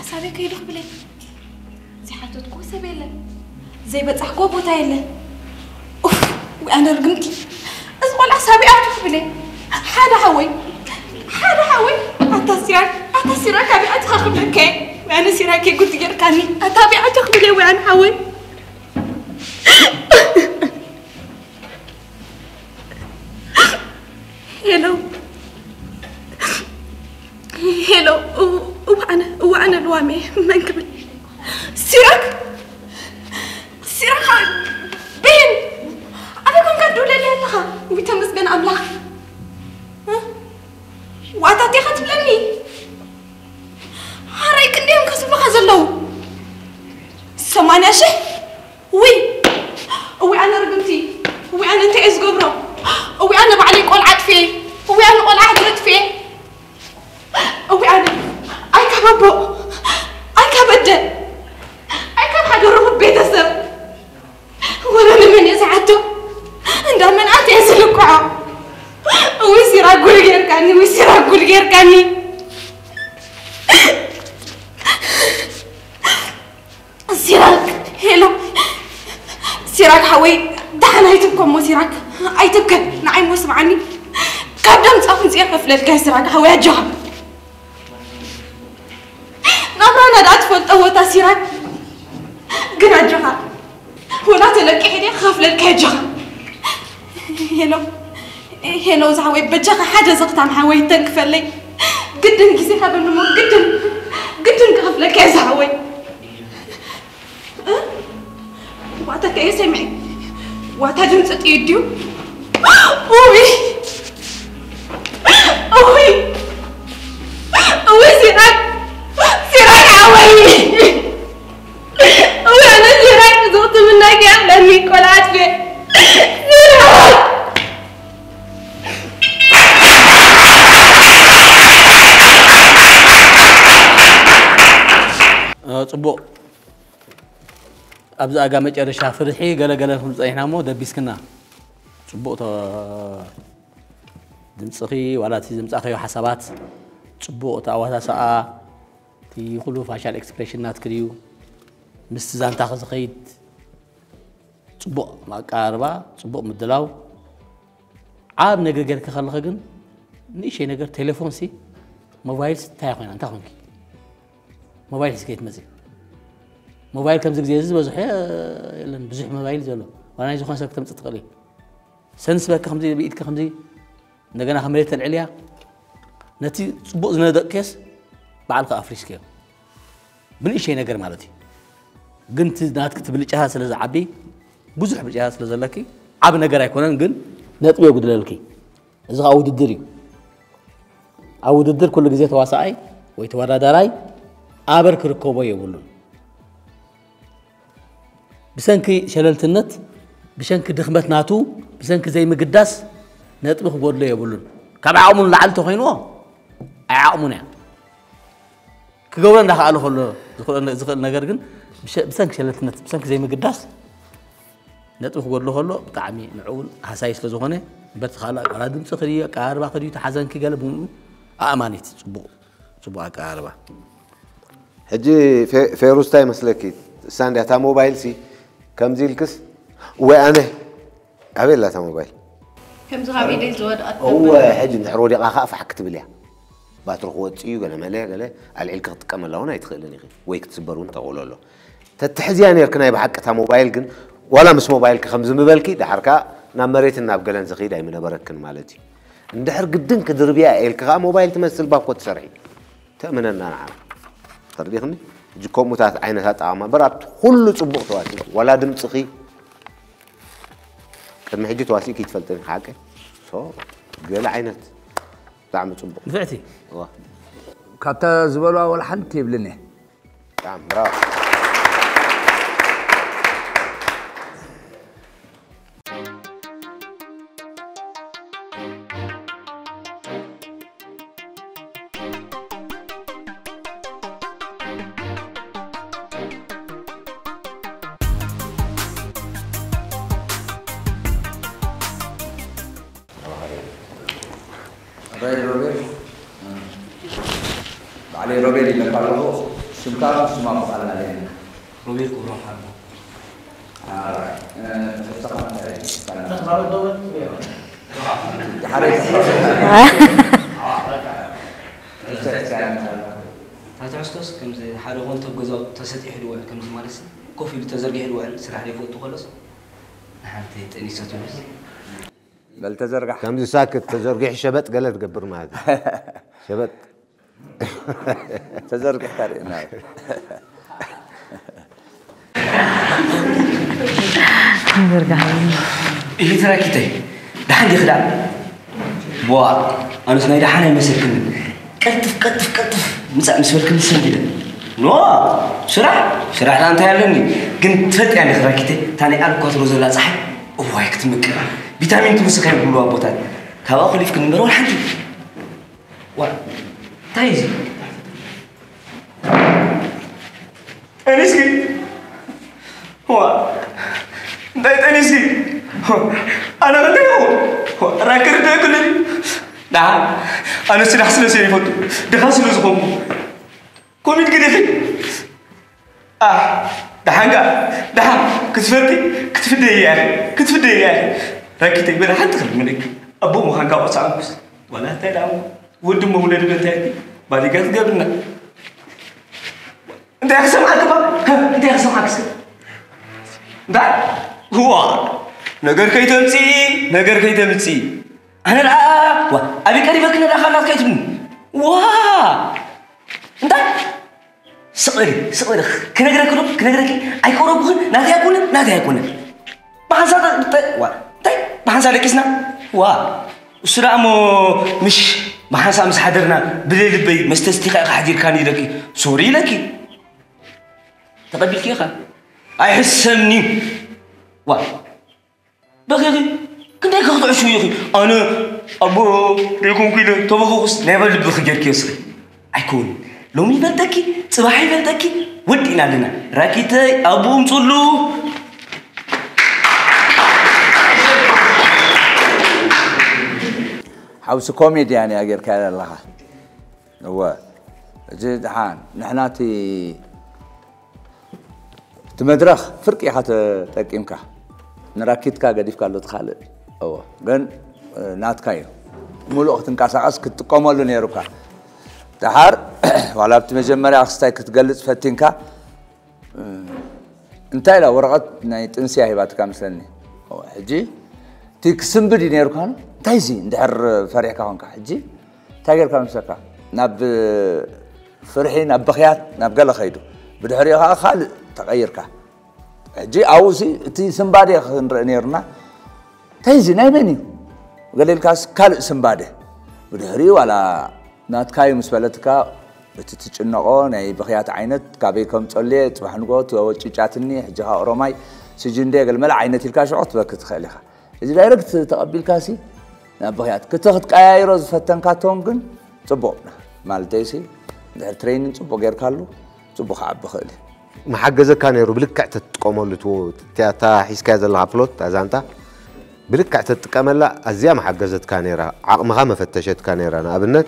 حسابي كيدخ بلي زي حالته تكون سبيلة زي بتصحكوا بوتايلة أوف وأنا رقمتي أزغل حسابي أعرف بلي حدا حوي أتا سيراك أبي أتخخ بلكي وأنا سيراكي قلت يركاني أتابي أتخ بلي وأنا حوي هلو وأنا الوامي ما نقبل سيراك بين أبيكم قدوا لي لها ويتمسكن أملاك وأتاتي خطبلني هرايك نديهم كسب خزلو 8 شهر وي أنا رقمتي وي أنا أنت إيش قبره وي أنا بعلي قول عطفي وي أنا قول عدلت فيه وي أنا أي كبابو أي كبدل أي كب حاجة روح بيت السب ولا من يزعته عندما من أتي أسلكوا ويصير أقول غير كاني سيراك هلو سيراك حوي دحنا يتبكم مو سيراك أي تبكي نعيم واسمعني قدم تصفن زي قفلة كاي سيراك حوي أجهب نبرانا داتفل طوتا سيراك قنا أجهب ولا تلقي حدي خفلة كاي جهب هلو زعوي بجاها حاجة زغتام حوي تنكفلي قدن كيسي خابر نمو قدن كفلة كاي زعوي وقتها كاي سمعي وقتها جمسة يديو أوي سيراك عوي أوي أنا سيراك زغت منك يا أمني كولات في سيراك صبو أبزا قامت أرشا فرحي قال لهم صحيحنا مو دبيسكنا صبو دمصخي ولا تزمصخي حسابات صبو تاواتا ساعة تي كله فاشل اكسبريشنات كريو مستزان تاخذ خيد صبو ما قاربا صبو مدلاو عاب نغير كخلخ كن نيشي نغير تليفون سي موبايل تاي خوينا انت خونكي موبايل سكيت مزي موبايل كم زي بزح يلن بزح موبايل زلو وانا يزخون سبك تمص تقلي سنس بك خمزي بيدك خمزي نغنا خمريت العليا نتي صبو زندق كيس بعلق افريسكيو بلي شي نغير مالتي قنت نات كتبلجها سلاز عبي بزح بلجها سلازلكي عب نغير يكونن كن نطبي يغدللكي اذا اوددري اوددر كل غزي تواصاي وي توراداراي آبر كركوبو يقولون بسنكي شللتنت بسنكي دخمت ناتو بسنكي زي مقداس نطبخ بودلو يقولون كاب عامون لعلتو خينو عامون يعني كغورن دخالو خلو زخل نغير كن بسنكي شللتنت بسنكي زي مقداس نطبخ بودلو خلو بطعمي معول حسايس لزخونه بس خالا رادم صخريه قاربا خديو تحزنكي قلب امانيت صبو قاربا هجي فيروز تاي مسلكي ساندي تا موبايل سي كم زيلكس وانا ابي لا تا موبايل كم زغابي دي زود هو حجي نحرو دي خاف حكتب ليها باتروح وصيو قال مالي العلك تقم لهنا يتخلني ويك تسبرون تقولوا له تتحزيان يركنا بحق تا موبايل كن ولا مس موبايل كخمز مبلكي دحركا نا مريت نابقلن زخيد اي من بركن مالتي اندحر قدن كدربيا عيلك موبايل تمثل باكو تسرعي تامننا نعرف ترديخني جكم متات عينات عامة برات كل صبغ تواسي ولا دم صخي كم حجي تواسي كي تفلتن حاجة صو قال عينات طعم صبغ نفعتي والله كاتا زبالة ولا حنتي يبلني طعم برافو علي روبيل اللي قاله سمكار سما بقال علينا روبير كورون حبه ታታስተስ ከምዚ ሓደ ኮንቶ ገዛው ተሰጢ ሕልወን ከምዚ ማለት ኮፊ ተዘርጊ ሕልወን ስራሕ ለይፈቱ خلص ሓንቲ ጠኒሰቱስ بل تزرق كم ساكت تزرقح شبت قالت قبر ما هذا شبت تزرق حتارينا تزرق إيه ترى كتير ده عندي خدع بوا أنا سناي ده حنا مسكين كتف مسؤول سنجده نو شرح أنت يعلمني كنت فتح عندي خدع كتير تاني أركض روزلا صح واي كتمك فيتامين تمسك هاي كلها بوتات كوا خليف كن نروح حنتي وا تايزي أنيسكي هو ده أنيسكي أنا بديه هو راكر ده كله ده أنا سيد حسن سيد فوتو ده حسن زخم كوميد كده ده حاجة ده كتفدي يعني راكيتك بلا حد خل منك أبو مهانك وصعبس ولا تدعم ودم مولد بنتي بعد كده قبلنا أنت أحسن معك بقى أنت أحسن معك ده هو نجار كي تمسي أنا لا أبي كريمك لا خلاص كي تبني أنت سقري كنقرأ أي كورو بخن نادي أكون bahasa bahasa lekisna wah usra mo مش bahasa مش حضرنا بليل بي مستستيقى حدير كان يدكي سوري لكي تقبل كيخا أحسنني واه بخيري كنت أقطع شو يا أخي أنا أبو ريكون كده تبغوس نبى بخير كيسري أكون لو مي بلتكي صباحي بلتكي ودينا لنا راكيتي أبو مصلو حوس كوميدي يعني أجر كذا لها هو جد حان نحناتي تمدرخ فرقي حتى تقيمك نراكيت كا قديف قالوا تخالد هو جن ناتكايو مول وقت نكاساس كنت قوملو نيروكا تحار ولا بتمجمري أخستاي كتجلس فتينكا انتهى لا ورقت نايت انسيا هباتك مثلني هو حجي تيك سمبدي نيروكان تايزي ندحر فريح كهونك حجي تاجر كم سكا ناب فرحين ناب بخيات ناب قال خيدو بدحريها خال تغير كه حجي أوزي تي سمبادي نيرنا تايزي نايمني قال لي الكاس كال سمبادي بدحري ولا ناتكاي مسبلتك بتتجنقون أي بخيات عينت كابيكم تقولي تبحنقوت وتشاتني حجها أوروماي سجندي قال ملا عينتي الكاش عطبك تخليها إذا دايركت تقبل كاسي نبغيات كتاخد كايروز فتنكاتهم جن صبونا مالتيسي ده تريننج صبو غير كارلو صبو خاب بخلي ما حجزك كان يروح بلك تتقوموا لتو تا حيس كذا العبلوت تازانتا بلك تتقمل لا ازيا ما حجزت كانيرا عقمها ما فتشت كانيرا انا ابنت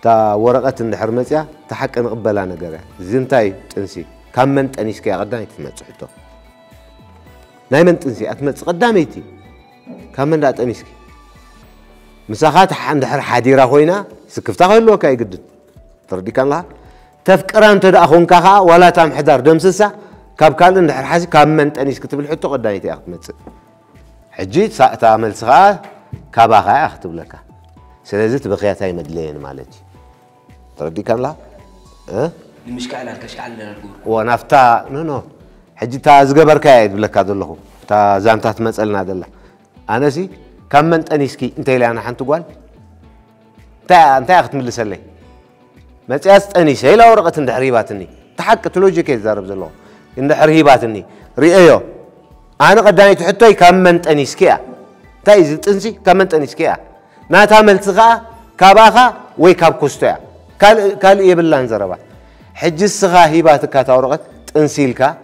تا ورقه اندحر مصيا تحق نقبلا نغير زنتاي تنسي كمن طنيسكي قدامي تمصحتو نايمن تنسي اتمص قداميتي كمن دا طنيسكي مساخات اندحر حديره خوينا سكفتا خلو كاي قد تردي كان لها تفكر انت دا اخونكا ولا تام حدار دمسسا كاب كان اندحر حاسي كمن طنيسكي تبل حتو قداميتي اخمص حجيت ساعه ملسخا كاباخا اختب لك سلازي تبقياتاي مدلين مالتي تردي كان لا المشكله كشعل للغور ونافتا نو حجي تا زغبركا يد بلك ادلخو تا زانتات مصلنا دلا انا سي كمن طنيسكي انت لي انا حنت قال انت اخت ملسلي مصياس طنيس هيلا ورقه اند حريباتني تحقق لوجيك يزارب زلو اند حريباتني ريايو انا قدامي تحطي كمن طنيسكي تايز طنسي كمن طنيسكي ناتا ملصخا كاباخا وي كاب كوستيا قال يبلان زربا حج السخا هيباتك تاورقت طنسيلكا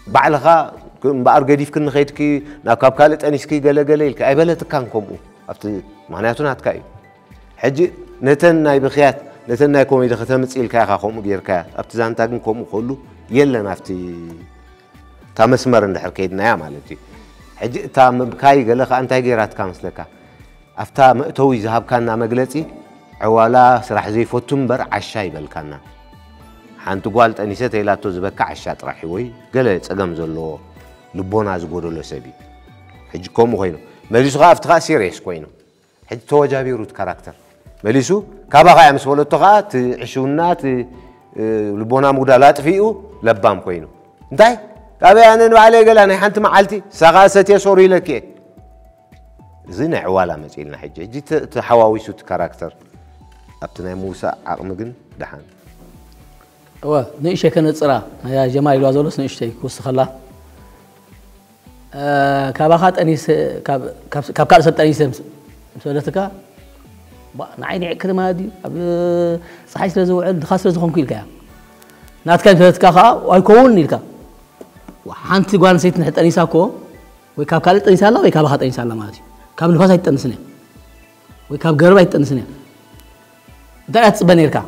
بعلخا بار قديف كن خيتكي نا كاب قال طنيسكي غلغليلك اي بلتك كان كومو افت معناتو ناتكاي حج نتن ناي بخيات نتنا كوميدي ختم تسيل كا خم غيركا ابتزان تاغن كوم كله يلا نافتي تا مسمر اندحر كيدنا يا مالتي حجي تا مبكاي غلخ انت غيرات كامسلكا افتا مئتوي ذهب كان مغلصي عوالا سراح زي فوتمبر عشا يبلكنا حانت قالت انيسه يلاتو زبكا عشا طرحي وي قال صقم زلو لبونا زغودلو سبي حجي كوم خوينو مليسو افتخا سيريس كوينو حجي توجابي روت كاركتر مليسو كابا يمس ولتوغا عشونات لبونا مودالات فيو لبام كوينو انتي كابا انا علي قال انا حنت معلتي سغاستي سوري لك زين عوالا مصيلنا حجي جي تحواويسو كاركتر ابتنا موسى عقمغن دحان وا نيشه كنصرا يا جماعه يلوازولس نيشتي وسخلا كابا خاطنيس كاب كال سطنيس مسولتك نعيني عكرما دي صحي سلازوعل دخاس لازخون كيلكا نات كان تتكا وايكون نيلكا وحنت غوان سيت نحطنيساكو وي كاب كال طنيسالا وي كاب خاطنيسالا مالتي كاب نفاس ايطنسني وي كاب غرب ايطنسني دات بنيركا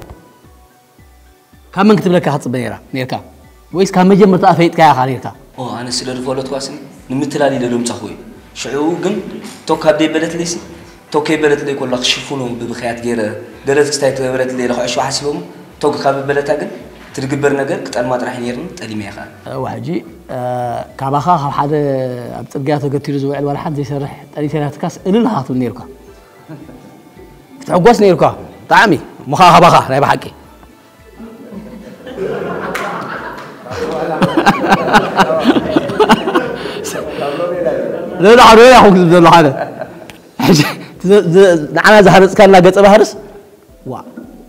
كم من كتب لك حط بنيرا نيركا ويس كم مجمر طافيت كا خاليركا انا سلر فولت كواسن نمتلالي للوم صخوي شعو كن توكا دي بلت ليس توكي بلت لي كل خشفونو ببخيات غيره درت كستايت بلت لي رخ اشوا حسبهم توك كاب بلتا كن ترغبر ነገር ቅጠል ማጥራህ ነይርን ጠሊም ያኻ ዋጂ ካባኻ ካብ ሓደ ኣብ ጽርግያ ተገቲሩ ዝውዕል ወላ ሓን ዘይሰርሕ ጠሊተናትካስ እልልሃቱ ነይርካ ክትዕጎስ ነይርካ ጣዕሚ ሙኻ ካባኻ ናይ በሓቂ لا لا حرام يا أخوك زبدة هذا نعم زهرس كان لا جت بهرس وا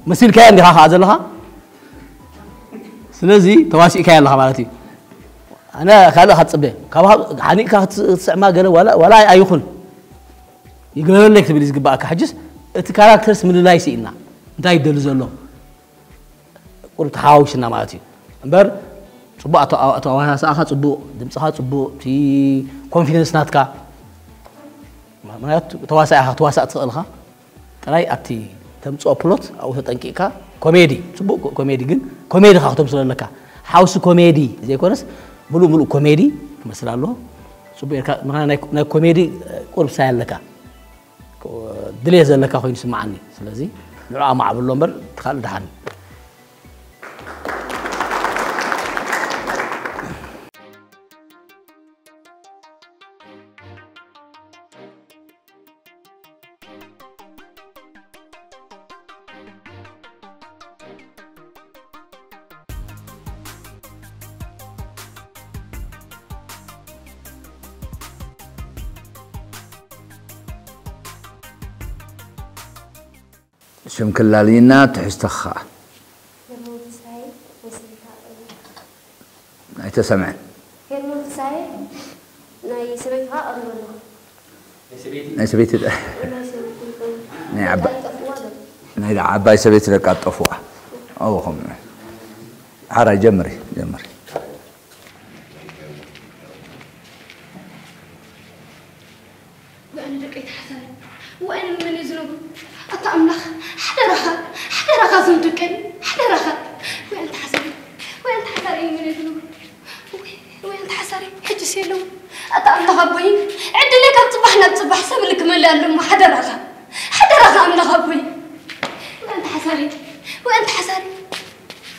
مسير كائن ده هذا لها سلزي تواسي كائن لها مالتي أنا خالد هتصبه كابها عني كهتصعما قال ولا أيخون يقول لك تبي تجيبك حجز الكاركترز من لا يسينا ده يدل زلوا قلت حاوشنا مالتي بر صبوا أتوانا ساعات صبوا دم ساعات صبوا في confidence ناتكا ما تواسع تسألها تراي أتي تمسو أبلوت أو تتنكيكا كوميدي صبوا كوميدي جن كوميدي خاطر مسلا لك هاوس كوميدي زي كونس ملو كوميدي مثلا له صبوا يركا معنا نا كوميدي قرب سهل لك دليز لك أخوي نسمعني سلازي نرى مع باللمبر تخال دهان شم كلالينا تحستخا أنت سمعت ناي سبيت ناي عباي سبيت لك أطفوا أو هم عرا جمري وأنا لقيت حسن وأنا من يزنب أطعملخ حدا زندكن حدا وأنت حسري من يزنب وأنت حسري حجي سيلو أطعملخ أبوي عد لك تصبحنا تصبح سبلك ملا لهم حدا رخا أملخ أبوي وأنت حسري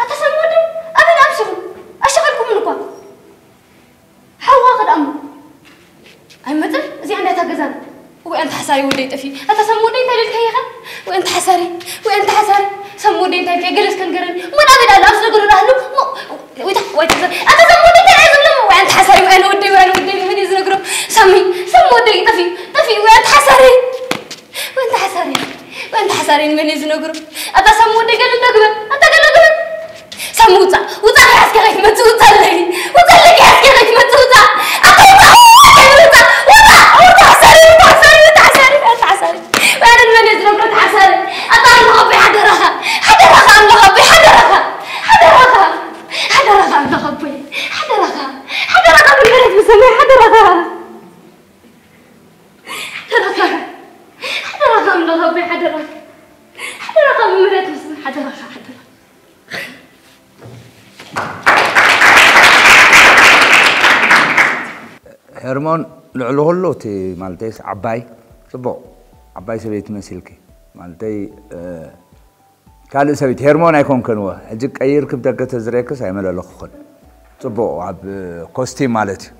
أتسمودي أبدا أمسكم أشغلكم منكم حوا قد أمر أي مثل زي عندها تجزان وأنت حساري وديت في أتسمودي أنت للكيخة وأنت حساري سمودي أنت في جلس كان جرن من أبدا لا أصل قولوا رهلو أتسمودي أنت عايز لهم وأنت حساري وأنا ودي من يزن قرب سمودي تفي وأنت حساري من يزن قرب أتسمودي قال النقبة سموتا وطلع عسكرك متوتا لي عسكرك متوتا وطا حساري وأنا من يزن قرب حساري أطلع بي حدا رخا أملغ بي حدا رخا بالبلد مسمي حدا رخا أملغ بي حدا رخا بالبلد مسمي حدا هرمون لعلو تي مالتيس عباي صبو عباي سبيت مسيلكي مالتي كان سبيت هرمون يكون كنوا اجيك اير كبدك تزريكس ايمل لخون صبو عب كوستيم مالتي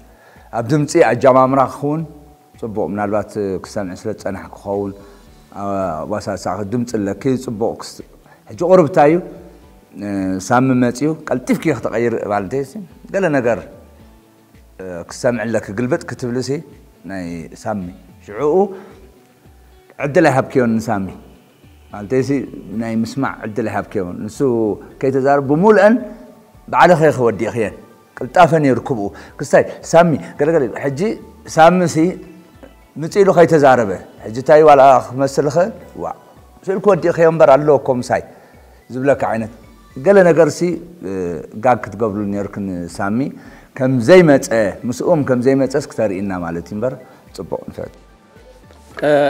عب دمصي اجامامرا خون صبو منالبات كسان اسلت صنح خون واساسا دمص لكي صبو حجي قربتايو سام ماتيو قلتف كي تغير مالتيس قال نجر كسمع لك قلبت كتب لسي ناي سامي شعوه عدل هابكيون سامي مالتيسي ناي مسمع عدل هابكيون نسو كي تزار بمولئن بعد خيخ ودي خيان قلطافن يركبوا كستاي سامي قال حجي سامسي مصيلو خي تزاربه حجي تاي ولا مسلخ وا سلك ودي خيان بر اللوكم ساي زبلك عينت قال نغرسي غاك تقبلو نيركن سامي كم زي ما مسؤوم كم زي ما تسكتاري إنا مالتي مبر صبوا نفعل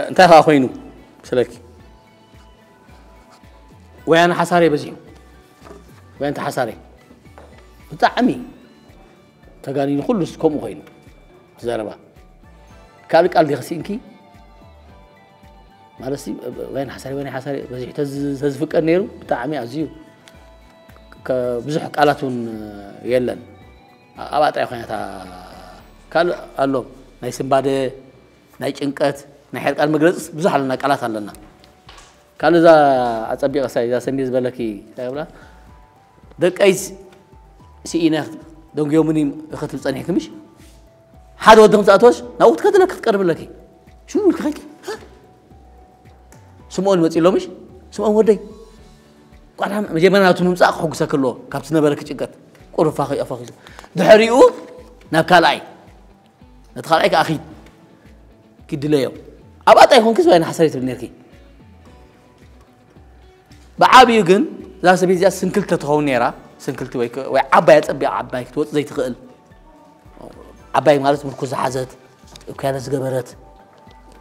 انت اخوينو سلك وين حصاري بزيو وين انت حصاري بطعمي تقالين كلس كم خينو زربا قالك قال دي خسينكي مالسي وين حصاري بزيو تزفق نيرو بطعمي ازيو كبزح قالاتون يلن أبعت أخوانها قال الله نايسن بعد ناي ጭንቀት ናይ حرقال مغرص ብዙح لنا قالات አለና قال اذا اصبي قصاي اذا سنديز بلكي تابلا دقايز سينا دونك يومني اختل صنيحكمش حد ودهم صاتوش ناوت كدلك تقرب لك شو الخيك سمون مصيلومش سمون ودي قال مجمعنا تنمصا خغسكلو كابت نبرك ጭንቀት قرفا خي افاخ دحريو نكالاي نتخالاي كاخي كدليو اباطا يكون كس وين حسريت بنيركي بعابيو كن لا سبيزيا سنكلت تخون نيرا سنكلت وي عباي صبي عباي توص زي تخيل عباي مالت مركز حازت وكانت زغبرت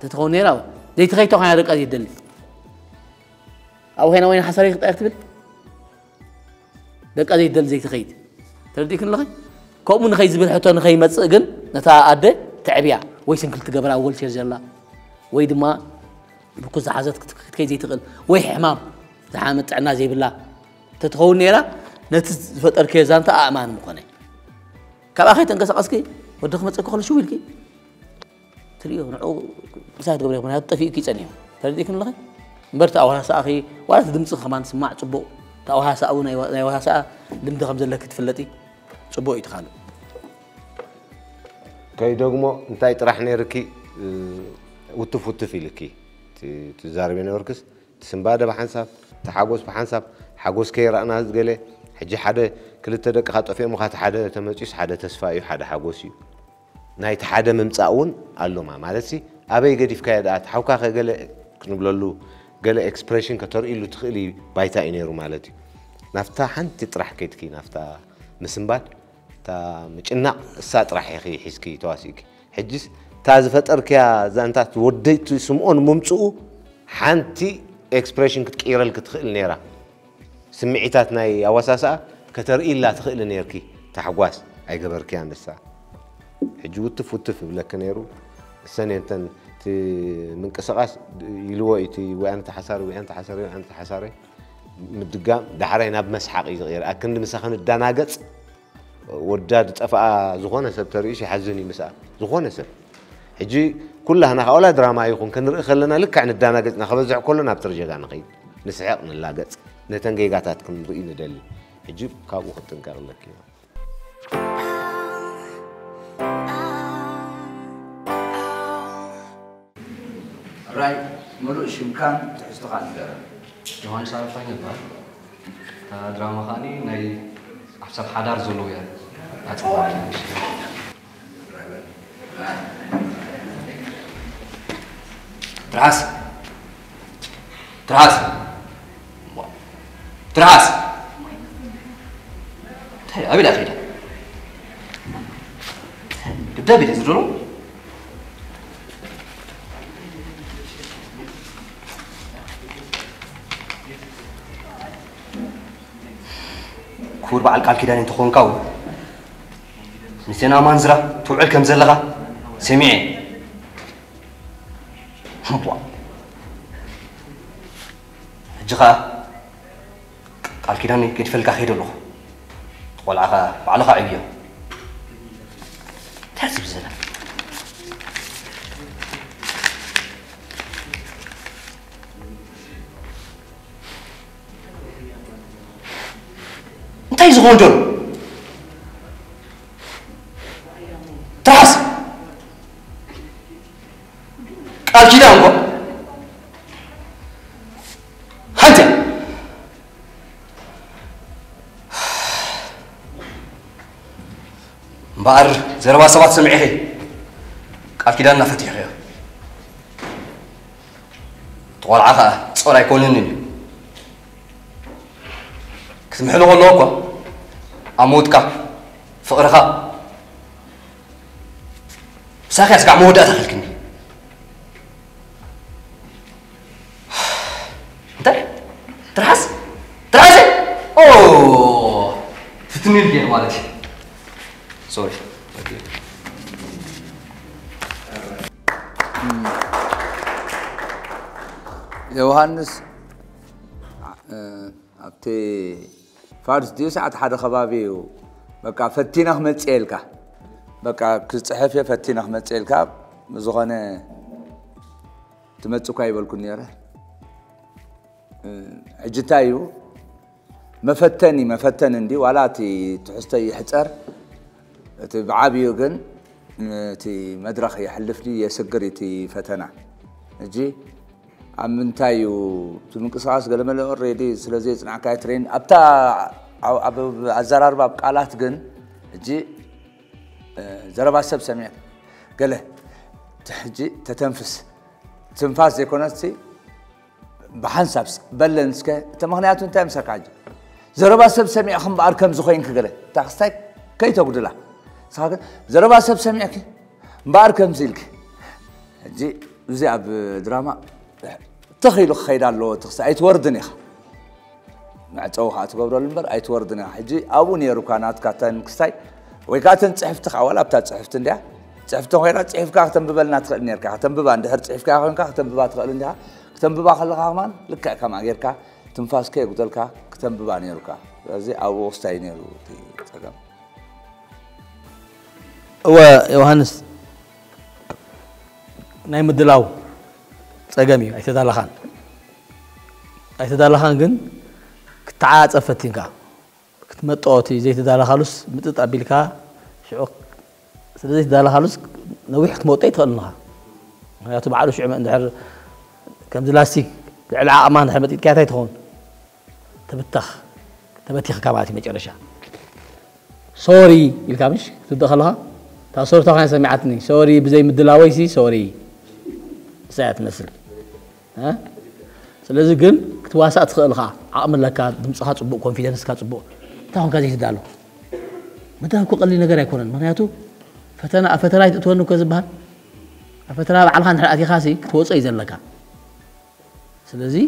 تتخون نيرا زي تخيتو خا يرقا يدل او هنا وين حسريت تقتل دقا زي دل زي تخيت ترديك نلخي كومن خي زبل حتى نخي مص كن نتا اده تعبيا وي سنكل تقبر اول شي جلا وي دما بكوز حازت كي زي تقل وي حمام زعامت عنا زي بالله تتخون نيرا نت فطر كيزانتا امان مخني كبا خي تنقسقسكي ودخ مص كخل شو بيلكي تريو نعو زاد قبل يكون طفي كي صنيو ترديك نلخي برت او هسا اخي ولا دمص كمان سمع صبو تاو هسا او ناي هسا لمد خم زلك تفلطي صبو يتخال كاي دوغمو انتاي طرح نيركي وتفوت فيلكي تزاربي نوركس تسنباده بحنساب تحاغوس بحنساب حاغوس كي رانا زغله حجي حدا كلته دق خاطفي مخات حدا تمصيس حدا تسفايو حدا حاغوسيو نايت حدا ممصاون الوما مالتي ابي غديف كايدا تحوكا خغله كنبللو غله اكسبريشن كتريلو تخلي بايتا انيرو مالتي نافتا حنت طرح كيتكي نافتا مسنباد تا مጭنا الساطرح يخي حسكي تواسيك حجس تاز فطركيا زانتات وديت سمعون ممصو حنتي اكسبريشن كتقيرل كتخيل نيرا سمعيتات ناي اواساسا كتريلا تخيل نيركي تحواس اي غبركي اندسا حجو تفوتف بلك نيرو سنتن منقسقاس يلويتي وانت حساري وانت حساري وانت حساري مدقام دحرينا بمسحق يغير اكن مسخن الدناقص وداد طفا زغونه سب تريش يحزني مسا زغونه سب حجي كلها انا اولا دراما يكون كنرئ خلنا لك عن الدناقصنا خبزع كلنا بترجعنا نقيد نسحق نلاقص نتنقيقاتات كنرئي ندلي حجي كابو خطنكر لك راي ملوش امكان تحستقال جوان صافاني با دراما خاني ناي حسب حدار زلو يا تراس تراس تراس هاي ابي لا خير تبدا بتزرو كور بعل قال كيدان انت خونكاو نسينا منزرا توعل كم زلغا سمعي جخا قال كده اني كنت فلقا خير له تقول على عيبيه تحسب زلمه انت يزغون دول تحس قال كده انكو بار زروا سبات سمعيه قال كده انا فتح يا طول عقا صور يكونني كسمح له لوكو اموتك فقرها ساخي اسقع مودا تخلكني انت ترحس اوه تتني البيع مالتي سوري يوهانس أبتي فارس ديو ساعات حدا خبابي بقى فتينه متسيلكا بقى كصحفيه فتينه متسيلكا مزغونه تمصو كايبلكن يرا اجتايو مفتن اندي ولاتي تحستي يحصر تبعابيو جن تي مدرخ يحلف لي يسقريتي فتنا اجي امنتايو تمنقصاص قلمله اوريدي سلازي صنع كايترين ابتا ازرار باب قالات جن اجي زربا سب سمع قاله تحجي تتنفس تنفاس يكونتي بحنسابس بلنسك تمغنياتو انت مسكاج زربا سب سمع خم باركم زخينك قاله تاخستاي كي تقدلا ساكن زربا سب سمعك باركم زيلك اجي زي اب دراما تخيلو خيدالو تخس ايتوردني مع توخات قبرو المبر ايتوردني حجي ابو نيرو كانات كاتن كستاي وي كاتن صحفتك ولا بتا صحفت انديا صحفتو خيرا صحفكا تنببلنا تخل نيركا تنببا اندهر صحفكا خونكا تنببا تخل انديا تنببا خلقا مان لك كما غيركا تنفاسكا يقتلكا تنببا نيركا زي ابو ستاي نيرو تقام هو يوهانس ناي مدلاو صقمي ايتدالخان ግን ክትዓፀፈትንካ ክትመጣወቲ ዘይተዳለኻሉስ ምጥጥ ኣቢልካ ሽዑ ስለዚ ተዳለኻሉስ ነዊሕ ክትመጣ ይትኽእልካ ምክንያቱ ባዕሉ ሽዑ እንድሕር ከምዚ ላስቲክ ልዕሊ ዓቕማ እንድሕር መጢጥካ እንታይ ትኸውን ተበቲኽካ ማለት እዩ መጨረሻ ሶሪ ኢልካ ምሽ ክትብድእ ከለኻ እታ ሶሪታ ኮይና ሰሚዓትኒ ሶሪ ብዘይ ምድላወይሲ ሶሪ ساعات مثل ها ስለዚህ ግን ክትዋሳእ ትኽእልካ ዓቕሚ ለካ ድምፅኻ ፅቡቕ ኮንፊደንስካ ፅቡቕ ታሁን ካዚ ትዳሉ መዳኩ ቀሊል ነገር ኣይኮነን ምክንያቱ ፈተና ይትወኑ ከዝባል ፈተና ባዕልካ እንድሕር ኣቲኻሲ ክትወፅእ ዘለካ ስለዚህ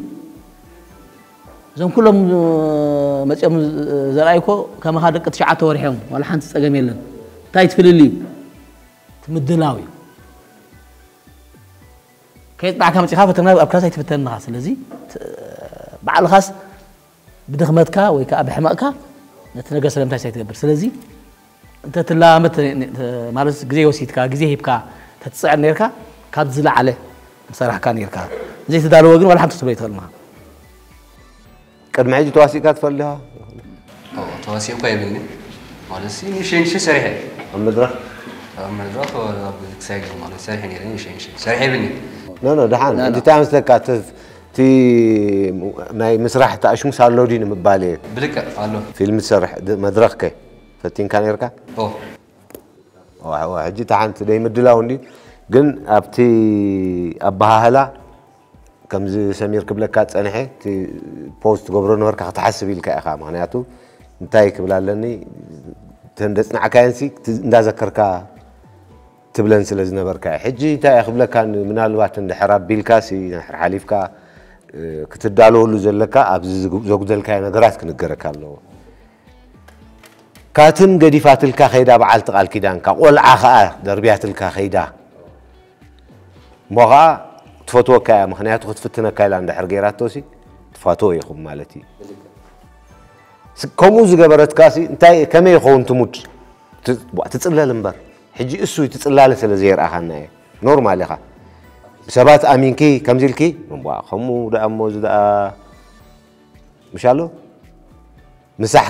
እዞም ኩሎም መፅኦም ዘርኣይኮ ከመኻ ደቂ 9 ወርሖም ዋላ ሓንቲ ፀገም የለን እንታይ ትፍልል እዩ ትምድላው እዩ كيف معك متخاف فتنا أبكار يتفتنها سلزي بعد الخاص بدخمتك ويك بحماك نتنقص لم تاي تقبل سلزي أنت تلامت مالس جزي وسيتك جزي هيبك تتصعد نيرك كاتزلا عليه صراحة كان يركا زي تدارو وجن ولا حد تسوي تغلمها قد ما يجي تواسي كاتفلها تواسي وكاي مني مالس شي سريح المدرخ ولا بتساجل مالس سريح يعني شي سريح بني لا دحان انت تعمل لك تي ناي مسرح تاشمو سالودين مبالي بلك قالو فيلم مسرح مدرخك فتين كان يركا او حجي تحنت دي مدلاوندي جن ابتي ابهاهلا كمزي سمير كبلك صنحي تي بوست غبرو نورك تحسب لك اخا معناتو انتي كبلالني تندصنع كاينسي اندذكركا تبلن سلازي نبركا حجي تا يخبلك كان من الوقت عند حراب بيلكاسي نحر حليفكا كتدالو له زلكا ابز زغدلكا نغرات كنغركالو كاتم قديفات الكاخيدا بعلت قال كيدان كقول عخاء دربيات الكاخيدا مغا تفتوى كا مخنيات تفتنا كايلا عند حرقيرات توسي تفتوى يخم مالتي كمو زغبرت كاسي انتي كمي يخون تموت تتصلل انبر حجي اسو يتصلال سلا زير اخنا نورمال يخا سبات امينكي كمزلكي مبا خمو دا اموز دا مشالو مسح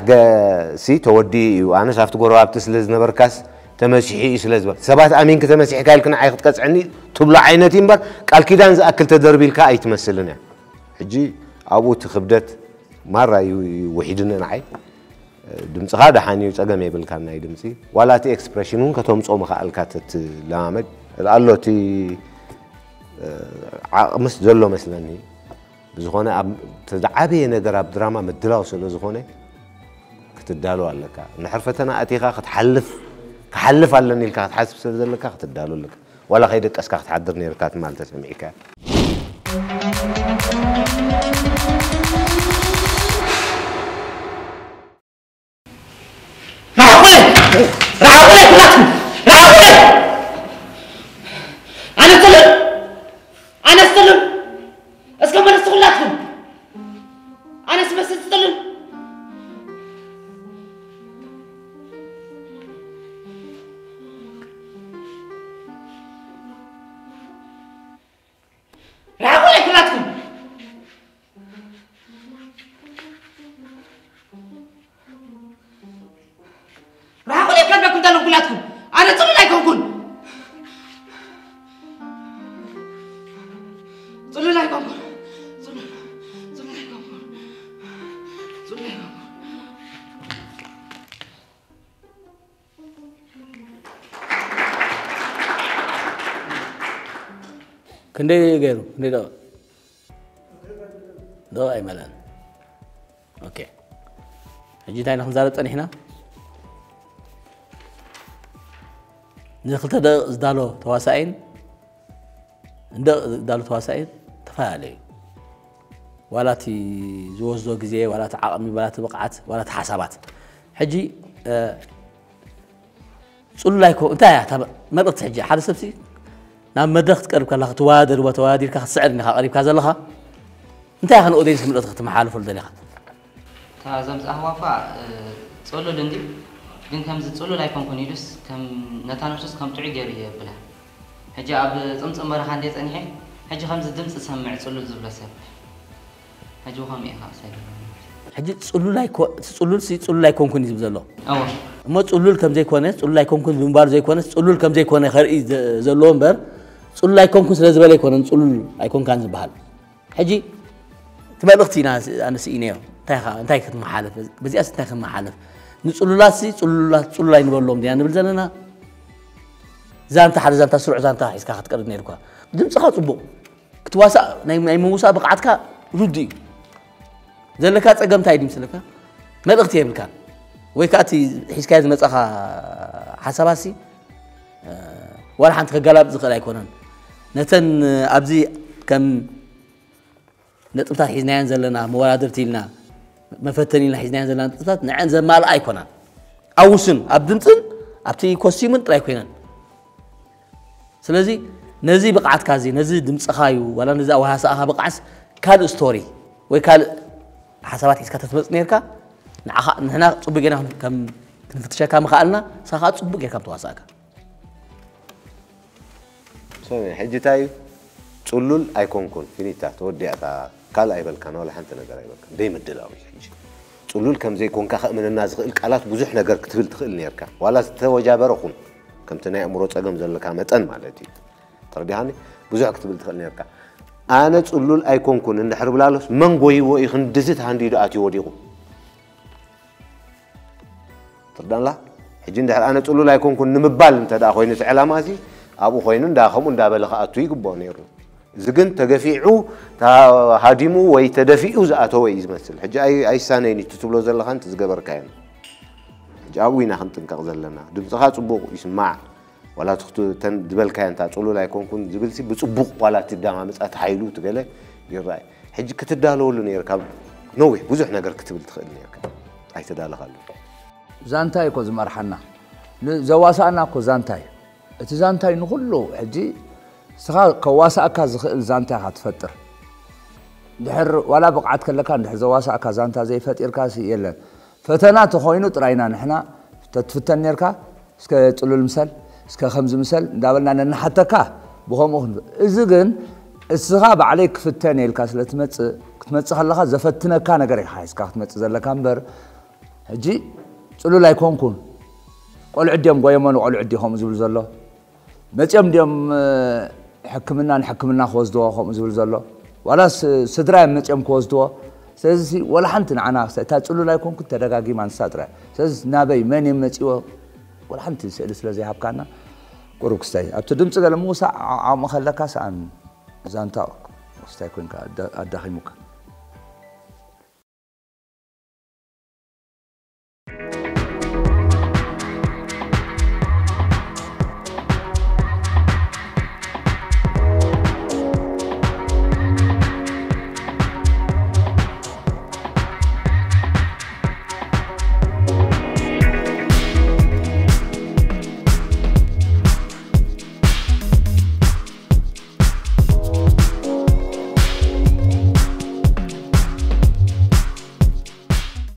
سي تودي وانا شافت غرابت سلز نبركاس تمسيحي سلز سبات امينك تمسيحي قالكنا عي قطعني تبلع عينتي انبر قال كيدان زاكل تدربيلكا اي تمثلنا حجي ابو تخبدت مرة وحيدنا نعي دمس هذا حاني وصقم يبلكان ناي دمسي ولا تي اكسبريشنون كتوم صوم خال كاتت لامد الله تي مس زلو مثلني بزخونه تدعبي نجر اب دراما مدلاو سلو زخونه كتدالو عليك نحرفتنا اتيخا كحلف علني لك تحسب سلك كتدالو لك ولا خيدك اسكا تحضرني ركات مال تسمعيك كندي غيرو كندي دو اي ملان اوكي هجي تاي نخن زارت احنا نخلت زدالو تواسعين دالو تواسعين تفاعلي ولا تي زوزو غزي ولا تعقمي ولا تبقعت ولا تحسابات حجي صلو لايكو انت يا مرت حجي حدا سبسي نعم مدرخ تقرب كلها توادر وتوادر كسعرني قريب كذا لها انت يا خن اودينس من ادخت محالف الدليخ تا زمز احوافا صلو لندي ግን ከም ዝጽሉ ላይ ኮንኮኒዱስ ከም ነታኖስስ ከም ጥዑ ገይሩ ይብላ ሕጂ ኣብ ጽምጽም በረኻ እንደ ጸኒሐ ሕጂ ከም ዝድምጽ ሰምዕ ጽሉል ዝብለ ሰብ ሕጂ ከም ኢኻ ሰይ ሕጂ ጽሉል ላይ ኮንኮኒ ዝብ ዘሎ ኣዎ እሞ ጽሉል ከም ዘይኮነ ጽሉል ላይ ኮንኮን ብምባል ዘይኮነ ጽሉል ከም ዘይኮነ ኸርኢ ዘሎ እምበር ጽሉል ላይ ኮንኮን ስለ ዝበለ ይኮነ ጽሉል ኣይኮንካን ዝበሃል ሕጂ ትመልእኽቲና ኣነሲኢነዮ እንታይ ክትመሓለፍ በዚኣስ እንታይ ክትመሓለፍ نصلولاسي صلولاي نبلوم دي نبل زلنا زانتا حدا زانتا سرع زانتا حيسكا خطقرد نيركو دمصخا صبو كتواسا ناي موسا بقعتكا ردي زلكا صقمتا يدي مسلكا ملقتي يبلكا وي كاتي حيسكا زمصخا حساباسي ولا حنت كغلاب زخل ايكونن نتن ابزي كم نطبتا حيزنايان زلنا موادرتيلنا مفتنين لحزنان زلان تطات نعن زمال ايكونا اوسن ابدنتن ابتي كوستيمن طراي كوينن سلازي نزي بقعت كازي نزي دمصخايو ولا نزي وهاساها بقعس كال ستوري وي كال حسابات اسكا تتبص نيركا نحنا صبغنا كم كنفتشا كم خالنا ساخات صبغ كم تواساكا سوري حجتاي صلول ايكونكون فينيتا تودياتا قال ايبل كان ولا حنت نجر ايبل كان دايما الدلاوي صلول كم زي كون كخ من الناس قالات بزح نجر كتبل تخيل نيركا ولا توجابرخون كم تناي امرو صقم زلكا متن مالتي تردياني بزح كتبل تخيل نيركا انا صلول ايكون كون اندحر بلالوس من غوي وي خندزت هاندي داتي وديقو تردان لا حجي اندحر انا صلول ايكون كون نمبال انت دا خوينس علامازي ابو خوين انداخمو اندابلخ اتو يغبو نيرو زغن تغفيعو هاديمو وي تدفيعو زاتو وي يمثل حجي اي سانيني تتبلو زلخان تزغبر كاين جاوينا خنطنقق زلنا دمصخا صبوق يسمع ولا تختو تن دبل كاين تا صلو لا يكونكن زبلسي بصبوق ولا تداما مصات حيلو تغله يراي حجي كتدالو نيركا نوي بزح نغير كتبل تخيل نيركا اي تدالخالو زانتاي كوز مرحنا زواسانا كو زانتاي اتزانتاي نخلو حجي سخا كواسا اكا زخل زانتاي هتفطر دحر ولا بقعت كلكا دحر زواسا اكا زانتا زي فطير كاسي يلن فتنا تخوينو طراينا نحنا تتفتن نيركا اسك طلول مسل اسك خمس مسل دابلنا نحتكا بهم اذا كن السغاب عليك فتن يلكا كتمص خلخا زفتنكا نغير حايسكا كتمص زلكا امبر حجي طلول ايكونكون قول عديهم قويمون وقول عديهم زبل زلو متيم ديم حكمنا خوزدوا خم زبل زلو ولا سدراي متيم خوزدوا سيزي ولا حنتن عنا تاصلو لا يكون كنت تدغاغي مان سادرا سيز نابي من يمتيو ولا حنتن سيل سلازي حبكانا قروكستاي ابت دمص قال موسى عم خلكا سان زانتا استاي كونكا ادخيمك